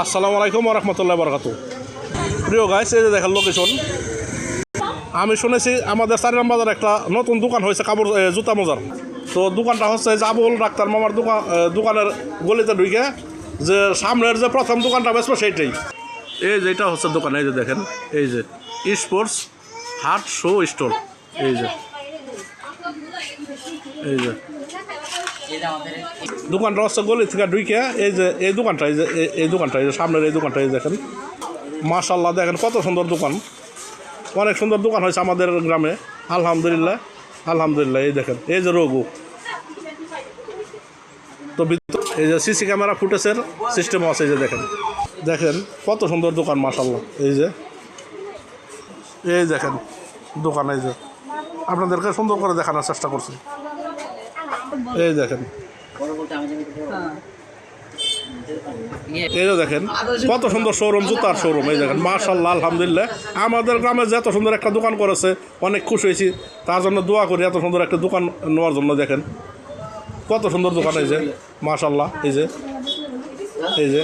আসসালামু আলাইকুম ওয়া রাহমাতুল্লাহি ওয়া বারাকাতুহু। প্রিয় গাইস, এই যে দেখেন লোকেশন। আমি শুনেছি আমাদের 4 নম্বর বাজার একটা নতুন দোকান হয়েছে কাপড় জুতা মোজার। তো দোকানটা হচ্ছে যে আবুল ডাক্তার মামার দোকানের গলিতে ঢুকে যে সামনের যে প্রথম দোকানটা বেসবো সেইটাই। এই যে এটা হচ্ছে দোকান, এই যে দেখেন, এই যে স্পোর্টস হাট শো স্টোর। এই যে এই যে দোকানটা হচ্ছে গলি থেকে ঢুকে এই যে এই দোকানটা, এই দোকানটা, এই যে সামনের এই দোকানটা, এই দেখেন মাশাআল্লাহ, দেখেন কত সুন্দর দোকান। অনেক সুন্দর দোকান হয়েছে আমাদের গ্রামে, আলহামদুলিল্লাহ আলহামদুলিল্লাহ। এই দেখেন, এই যে রঘু, তো এই যে সিসি ক্যামেরা ফুটেজের সিস্টেমও আছে। এই যে দেখেন দেখেন কত সুন্দর দোকান মাশাআল্লাহ। এই দেখেন দোকান, এই যে আপনাদেরকে সুন্দর করে দেখানোর চেষ্টা করছি। এই দেখেন, এই যে দেখেন কত সুন্দর শোরুম, জুতার শোরুম। এই দেখেন মাশাআল্লাহ আলহামদুলিল্লাহ, আমাদের গ্রামে যে এত সুন্দর একটা দোকান করেছে অনেক খুশি হয়েছি, তার জন্য দোয়া করি এত সুন্দর একটা দোকান নেওয়ার জন্য। দেখেন কত সুন্দর দোকান, এই যে মাশাআল্লাহ, এই যে এই যে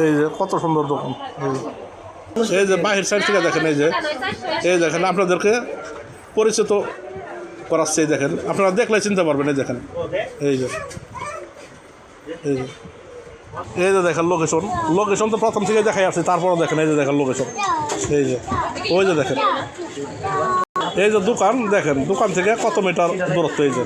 এই যে কত সুন্দর দোকান। এই যে বাহির সাইড থেকে দেখেন, এই দেখেন আপনাদেরকে পরিচিত করাচ্ছে। এই দেখেন, আপনারা দেখলে চিনতে পারবেন। এই দেখেন, এই যে এই যে দেখেন লোকেশন তো প্রথম থেকে দেখাই আসছে, তারপরে দেখেন এই যে দেখেন লোকেশন। এই যে ওই যে দেখেন, এই যে দোকান, দেখেন দোকান থেকে কত মিটার দূরত্ব। এই যে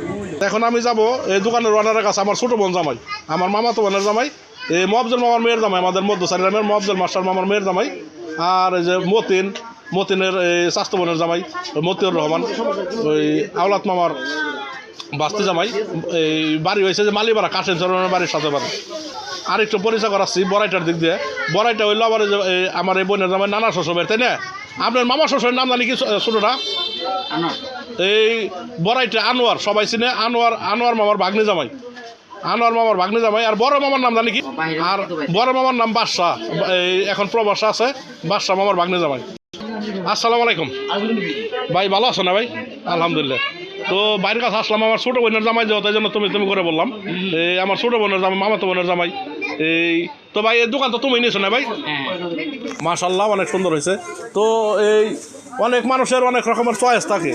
এখন আমি যাব এই দোকানের ওনারের কাছে, আমার ছোটো বোন জামাই, আমার মামা তো বোনের জামাই, এই মফজল মামার মেয়ের জামাই, আমাদের মধ্যসারি গ্রামের মফজল মাস্টার মামার মেয়ের জামাই। আর এই যে মতিনের এই স্বাস্থ্য বোনের জামাই মতিউর রহমান, ওই আওলাদ মামার বাস্তি জামাই। এই বাড়ি হয়েছে যে মালিবাড়া, কাশেম চরণের বাড়ির সাথে বাড়ি। আরেকটু পরিচয় করাচ্ছি বড়াইটার দিক দিয়ে। বড়াইটা হইলো আমার এই বোনের জামাই নানা শ্বশুরের, তাই না? আপনার মামা শ্বশুরের নাম জানি কি ছোটোটা? এই বড়াইটা আনোয়ার, সবাই চিনে আনোয়ার মামার ভাগ্নি জামাই, আনোয়ার মামার ভাগ্নি জামাই। আর বড় মামার নাম জানি কি? আর বড় মামার নাম বাদশাহ, এই এখন প্রবাসে আছে, বাদশাহ মামার ভাগ্নি জামাই। আসসালামু আলাইকুম ভাই, ভালো আছো না ভাই? আলহামদুলিল্লাহ। তো বাইরের কাছে আসলাম, আমার ছোটো বোনের জামাই যাও, তাই জন্য তুমি করে বললাম। এই আমার ছোটো বোনের জামাই, মামাতো বোনের জামাই। এই তো ভাই এই দোকান তো তুমি নিয়েছো না ভাই? মাশাআল্লাহ অনেক সুন্দর হয়েছে। তো এই অনেক মানুষের অনেক রকমের চয়েস থাকে,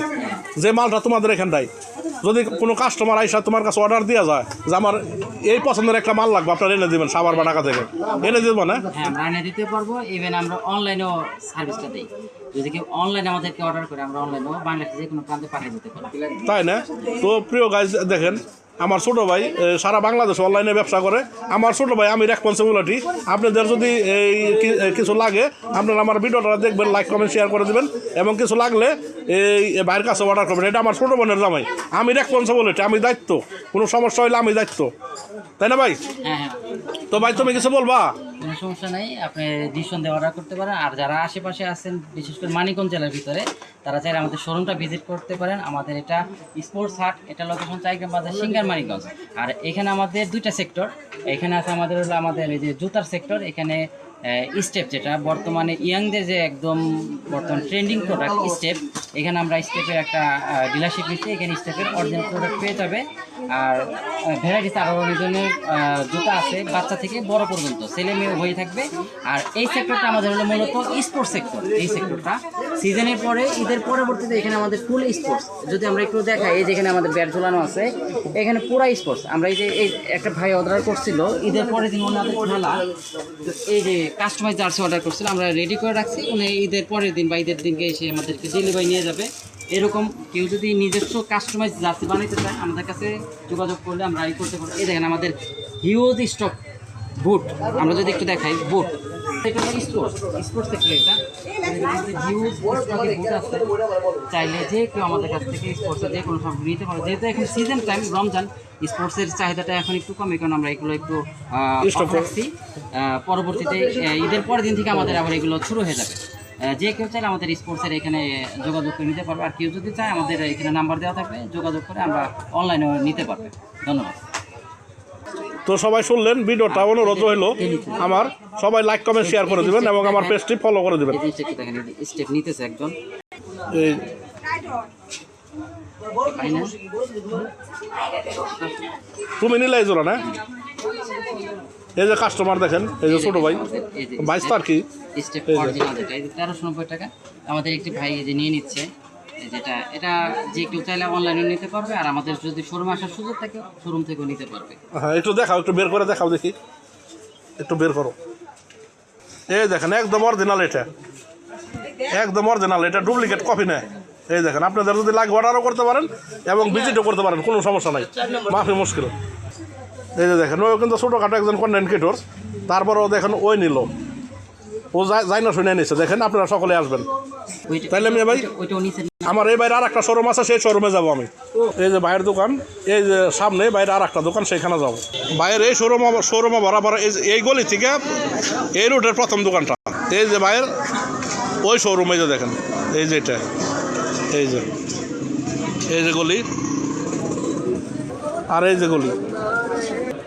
যে মালটা তোমাদের এখানটাই যদি কোনো কাস্টমার আইসা তোমার কাছে অর্ডার দেওয়া যায় যে আমার এই পছন্দের একটা মাল লাগবে, আপনারা এনে দেবেন সাভার বা ঢাকা থেকে, এনে দেবো না? হ্যাঁ, আমরা এনে দিতে পারবো। ইভেন আমরা অনলাইনেও সার্ভিসটা দিই। যদি কেউ অনলাইনে আমাদেরকে অর্ডার করে, আমরা অনলাইনেও বাংলাদেশে যে কোনো প্রান্তে পাঠিয়ে দিতে পারবো, তাই না? তো প্রিয় গাইজ দেখেন, আমার ছোটো ভাই সারা বাংলাদেশ অনলাইনে ব্যবসা করে। আমার ছোটো ভাই, আমি রেসপন্সিবিলিটি, আপনাদের যদি এই কিছু লাগে আপনারা আমার ভিডিওটা দেখবেন, লাইক কমেন্ট শেয়ার করে দেবেন, এবং কিছু লাগলে এই বাইরের কাছে অর্ডার করবেন। এটা আমার ছোটো বোনের জামাই, আমি রেসপন্সিবিলিটি, আমি দায়িত্ব, কোনো সমস্যা হইলে আমি দায়িত্ব, তাই না ভাই? হ্যাঁ। তো ভাই তুমি কিছু বলবা? কোনো সমস্যা নেই, আপনি নিঃসন্দেহে অর্ডার করতে পারেন। আর যারা আশেপাশে আছেন, বিশেষ করে মানিকগঞ্জ জেলার ভিতরে, তারা চাইলে আমাদের শোরুমটা ভিজিট করতে পারেন। আমাদের এটা স্পোর্টস হাট, এটা লোকেশন চাইগ্রাম বাজার, সিঙ্গার, মানিকগঞ্জ। আর এখানে আমাদের 2টা সেক্টর। এখানে আছে আমাদের হলো আমাদের এই যে জুতার সেক্টর, এখানে স্টেপ, যেটা বর্তমানে ইয়াংদের যে একদম বর্তমান ট্রেন্ডিং প্রোডাক্ট স্টেপ, এখানে আমরা স্টেপের একটা ডিলারশিপ নিচ্ছি। এখানে স্টেপের অরিজিনাল প্রোডাক্ট পেয়ে যাবে। আর ভ্যারাইটিস আরও অনেক ধরনের জুতা আছে, বাচ্চা থেকে বড় পর্যন্ত, ছেলে মেয়ে হয়ে থাকবে। আর এই সেক্টরটা আমাদের হলো মূলত স্পোর্টস সেক্টর। এই সেক্টরটা সিজনের পরে, ঈদের পরবর্তীতে এখানে আমাদের ফুল স্পোর্টস। যদি আমরা একটু দেখাই, এই যেখানে আমাদের ব্যাট ঝোলানো আছে, এখানে পুরা স্পোর্টস। আমরা এই যে এই একটা ভাই অর্ডার করছিল ঈদের পরের দিন, ওনাদের খেলা, এই যে কাস্টমাইজ জার্সি অর্ডার করছিল, আমরা রেডি করে রাখছি। উনি ঈদের পরের দিন বা ঈদের দিনকে এসে আমাদেরকে ডেলিভারি নিয়ে যাবে। এরকম কেউ যদি নিজস্ব কাস্টমাইজ জার্সি বানাইতে চায়, আমাদের কাছে যোগাযোগ করলে আমরা এই করতে পারবো। এই দেখেন আমাদের হিউজ স্টক বুট, আমরা যদি একটু দেখাই, বুট এটা স্পোর্টস থেকে, এটা হিউজ স্টকে বুট আছে। চাইলে যে কেউ আমাদের কাছ থেকে স্পোর্টসের যে কোনো সব নিতে পারে। যেহেতু এখন সিজন টাইম, রমজান, স্পোর্টসের চাহিদাটা এখন একটু কমে, কারণ আমরা এগুলো একটু রাখছি। পরবর্তীতে ঈদের পরের দিন থেকে আমাদের আবার এগুলো শুরু হয়ে যাবে। যে কেউ চাইলে আমাদের স্পোর্টসের এখানে যোগাযোগ করে নিতে পারবে। আর কেউ যদি চায়, আমাদের এখানে নাম্বার দেওয়া থাকবে, যোগাযোগ করে আমরা অনলাইনেও নিতে পারবে। ধন্যবাদ। তো সবাই শুনলেন, ভিডিওটা অনুরোধ হইলো আমার, সবাই লাইক কমেন্ট শেয়ার করে দেবেন এবং আমার পেজটি ফলো করে দেবেন। স্টেপ নিতেছে একজন, এই তুমি নিলে এই জোড়া না? এই যে কাস্টমার দেখেন, এই যে ছোটো ভাই এই যে 22 তার কি স্টেপ অরিজিনাল যেটা এই যে 1390 টাকা আমাদের একটি ভাই এই যে নিয়ে নিচ্ছে এই যেটা এটা যে কেউ চাইলে অনলাইনে নিতে পারবে আর আমাদের যদি শোরুম আসার সুযোগ থাকে শোরুম থেকেও নিতে পারবে। হ্যাঁ একটু দেখাও, একটু বের করে দেখাও দেখি, একটু বের করো। এই দেখেন একদম অরিজিনাল, এটা একদম অরিজিনাল, এটা ডুপ্লিকেট কপি নেয়। এই দেখেন আপনাদের যদি লাগে অর্ডারও করতে পারেন এবং ভিজিটও করতে পারেন, কোনো সমস্যা নাই, মাফি মুশকিল। এই যে দেখেন ও কিন্তু ছোটোখাটো একজন কন্টেন্ট ক্রিয়েটর, তারপরেও দেখেন ওই নিল, ও যাই না শুনে নিচ্ছে। দেখেন আপনারা সকলে আসবেন। তাইলে আমি ভাই ওইটাও নিচে আমার এই বাইরে আর একটা শোরুম আছে, সেই শোরুমে যাবো আমি। এই যে বাইরের দোকান, এই যে সামনে বাইরে আর একটা দোকান, সেখানে যাবো। বাইরে এই শোরুমে বরাবর এই গলি থেকে এই রুটের প্রথম দোকানটা, এই যে বাইরের ওই শোরুমে যে দেখেন, এই যে এটা, এই যে গলি আর এই যে গলি।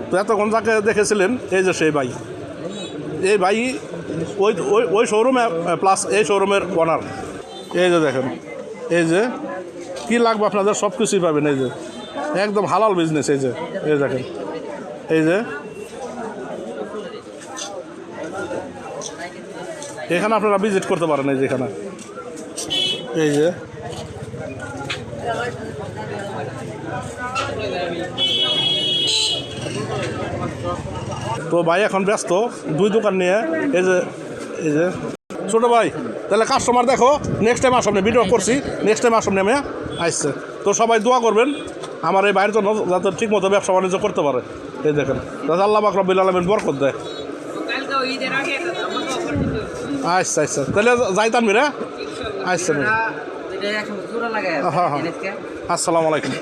তো এতক্ষণ যাকে দেখেছিলেন এই যে সেই ভাই, এই ভাই ওই ওই ওই শোরুমে প্লাস এই শোরুমের ওনার। এই যে দেখেন, এই যে কী লাগবে আপনাদের সব কিছুই পাবেন। এই যে একদম হালাল বিজনেস। এই যে দেখেন, এই যে এখানে আপনারা ভিজিট করতে পারেন। এই যে এখানে, এই যে তো ভাই এখন ব্যস্ত দুই দোকান নিয়ে। এই যে ছোটো ভাই, তাহলে কাস্টমার দেখো, নেক্সট টাইম আসবেন, ভিডিও করছি, নেক্সট টাইম আসবেন আমি আসছে। তো সবাই দোয়া করবেন আমার এই বাইরের জন্য, যাতে ঠিক মতো ব্যবসা বাণিজ্য করতে পারে। এই দেখেন, যাতে আল্লাহ পাক রব্বুল আলামিন বরকত দেয়। আচ্ছা তাহলে যাইতাম মেরা। আচ্ছা, হ্যাঁ, আসসালামু আলাইকুম।